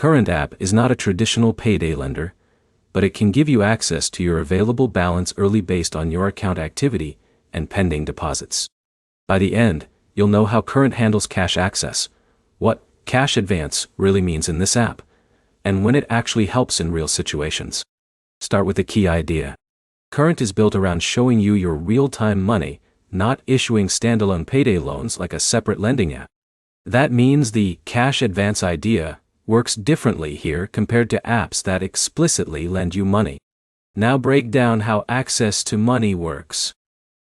Current app is not a traditional payday lender, but it can give you access to your available balance early based on your account activity and pending deposits. By the end, you'll know how Current handles cash access, what cash advance really means in this app, and when it actually helps in real situations. Start with the key idea. Current is built around showing you your real-time money, not issuing standalone payday loans like a separate lending app. That means the cash advance idea works differently here compared to apps that explicitly lend you money. Now break down how access to money works.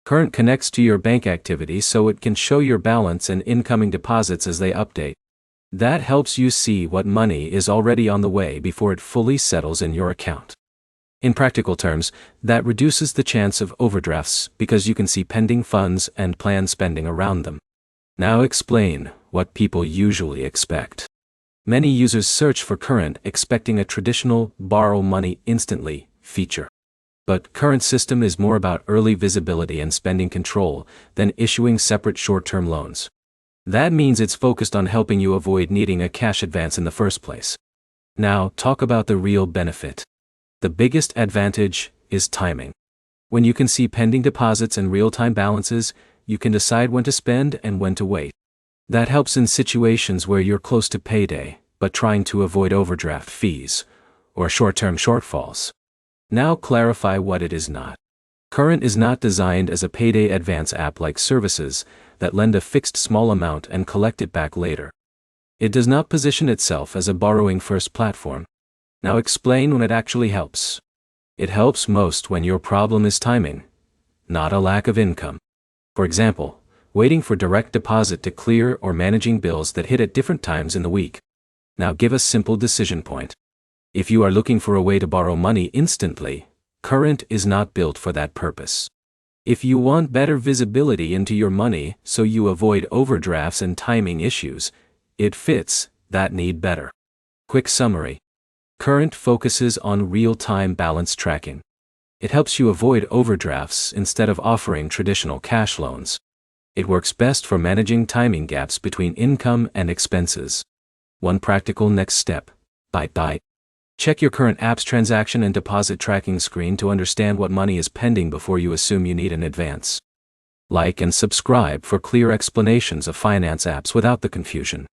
Current connects to your bank activity so it can show your balance and incoming deposits as they update. That helps you see what money is already on the way before it fully settles in your account. In practical terms, that reduces the chance of overdrafts because you can see pending funds and plan spending around them. Now explain what people usually expect. Many users search for Current expecting a traditional borrow money instantly feature. But Current system is more about early visibility and spending control than issuing separate short-term loans. That means it's focused on helping you avoid needing a cash advance in the first place. Now talk about the real benefit. The biggest advantage is timing. When you can see pending deposits and real-time balances, you can decide when to spend and when to wait. That helps in situations where you're close to payday, but trying to avoid overdraft fees or short-term shortfalls. Now clarify what it is not. Current is not designed as a payday advance app like services that lend a fixed small amount and collect it back later. It does not position itself as a borrowing-first platform. Now explain when it actually helps. It helps most when your problem is timing, not a lack of income. For example, waiting for direct deposit to clear or managing bills that hit at different times in the week. Now give a simple decision point. If you are looking for a way to borrow money instantly, Current is not built for that purpose. If you want better visibility into your money so you avoid overdrafts and timing issues, it fits that need better. Quick summary. Current focuses on real-time balance tracking. It helps you avoid overdrafts instead of offering traditional cash loans. It works best for managing timing gaps between income and expenses. One practical next step. Bite. Check your Current app's transaction and deposit tracking screen to understand what money is pending before you assume you need an advance. Like and subscribe for clear explanations of finance apps without the confusion.